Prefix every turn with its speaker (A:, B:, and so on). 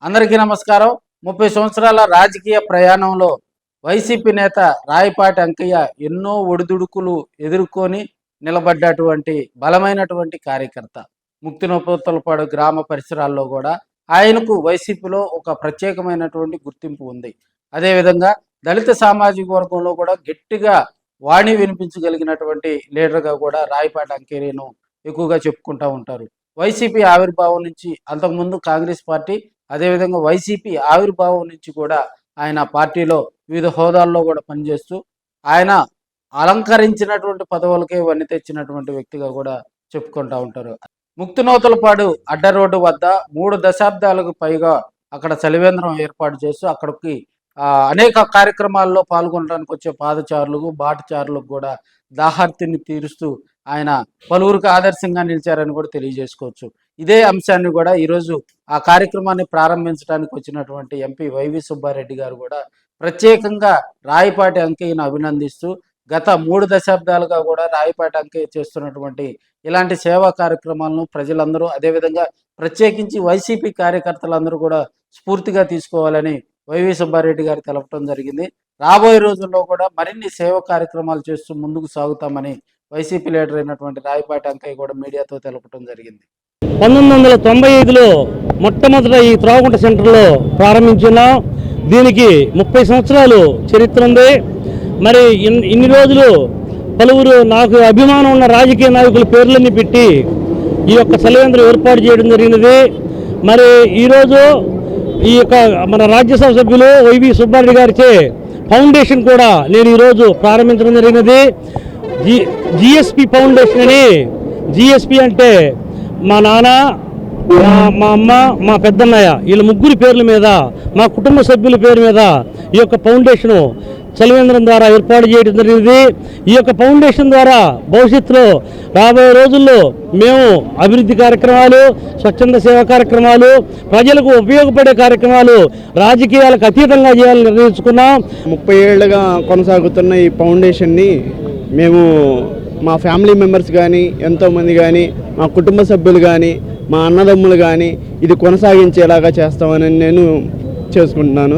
A: అందరికీ నమస్కారం. 30 సంవత్సరాల రాజకీయ ప్రయాణంలో వైసీపీ నేత రాయపాటి అంకయ్య ఎన్నో ఒడిదుడుకులు ఎదుర్కొని నిలబడ్డటువంటి బలమైనటువంటి కార్యకర్త. ముక్తినొప్పలపాడు గ్రామ పరిసరాల్లో కూడా ఆయనకు వైసీపీలో ఒక ప్రత్యేకమైనటువంటి గుర్తింపు ఉంది. అదేవిధంగా దళిత సామాజిక వర్గంలో కూడా గట్టిగా వాణి వినిపించగలిగినటువంటి లీడర్గా కూడా రాయపాటి అంకయ్యను ఎక్కువగా చెప్పుకుంటూ ఉంటారు. వైసీపీ ఆవిర్భావం నుంచి అంతకుముందు కాంగ్రెస్ పార్టీ, అదేవిధంగా వైసీపీ ఆవిర్భావం నుంచి కూడా ఆయన పార్టీలో వివిధ హోదాల్లో కూడా పనిచేస్తూ ఆయన అలంకరించినటువంటి పదవులకే వన్ని తెచ్చినటువంటి వ్యక్తిగా కూడా చెప్పుకుంటూ ఉంటారు. ముక్తినూతలపాడు అడ్డ రోడ్డు వద్ద 3 దశాబ్దాలకు పైగా అక్కడ చలివేంద్రం ఏర్పాటు చేస్తూ అక్కడికి అనేక కార్యక్రమాల్లో పాల్గొనడానికి వచ్చే పాదచారులకు బాటచారులకు కూడా దాహార్తిని తీరుస్తూ ఆయన పలువురికి ఆదర్శంగా నిలిచారని కూడా తెలియజేసుకోవచ్చు. ఇదే అంశాన్ని కూడా ఈరోజు ఆ కార్యక్రమాన్ని ప్రారంభించడానికి వచ్చినటువంటి ఎంపీ వైవి సుబ్బారెడ్డి గారు కూడా ప్రత్యేకంగా రాయపాటి అంకయ్యను అభినందిస్తూ గత 3 దశాబ్దాలుగా కూడా రాయపాటి అంకయ్య చేస్తున్నటువంటి ఇలాంటి సేవా కార్యక్రమాలను ప్రజలందరూ, అదేవిధంగా ప్రత్యేకించి వైసీపీ కార్యకర్తలందరూ కూడా స్ఫూర్తిగా తీసుకోవాలని వైవి సుబ్బారెడ్డి గారు తెలపడం జరిగింది. రాబోయే రోజుల్లో కూడా మరిన్ని సేవా కార్యక్రమాలు చేస్తూ ముందుకు సాగుతామని వైసీపీ లీడర్ అయినటువంటి రాయపాటి అంకయ్య కూడా మీడియాతో తెలపడం జరిగింది.
B: 1995లో మొట్టమొదట ఈ త్రాగుంట సెంటర్లో ప్రారంభించున్నాం. దీనికి 30 సంవత్సరాలు చరిత్ర ఉంది. మరి ఇన్ని రోజులు పలువురు నాకు అభిమానం ఉన్న రాజకీయ నాయకుల పేర్లన్నీ పెట్టి ఈ యొక్క చలివేంద్రం ఏర్పాటు చేయడం జరిగినది. మరి ఈరోజు ఈ యొక్క మన రాజ్యసభ సభ్యులు వైవి సుబ్బారెడ్డి గారిచే ఫౌండేషన్ కూడా నేను ఈరోజు ప్రారంభించడం జరిగినది. జిఎస్పి ఫౌండేషన్ అని. జిఎస్పి అంటే మా నాన్న, మా అమ్మ, మా పెద్దన్నయ్య వీళ్ళ ముగ్గురి పేర్ల మీద, మా కుటుంబ సభ్యుల పేరు మీద ఈ యొక్క ఫౌండేషను చలివేంద్రం ద్వారా ఏర్పాటు చేయడం జరిగింది. ఈ యొక్క ఫౌండేషన్ ద్వారా భవిష్యత్తులో రాబోయే రోజుల్లో మేము అభివృద్ధి కార్యక్రమాలు, స్వచ్ఛంద సేవా కార్యక్రమాలు, ప్రజలకు ఉపయోగపడే కార్యక్రమాలు రాజకీయాలకు అతీతంగా చేయాలని నిర్ణయించుకున్నాం.
C: 30 ఏళ్లుగా కొనసాగుతున్న ఈ ఫౌండేషన్ని మేము మా ఫ్యామిలీ మెంబర్స్ కానీ, ఎంతోమంది కానీ, మా కుటుంబ సభ్యులు కానీ, మా అన్నదమ్ములు కానీ ఇది కొనసాగించేలాగా చేస్తామని నేను చేసుకుంటున్నాను.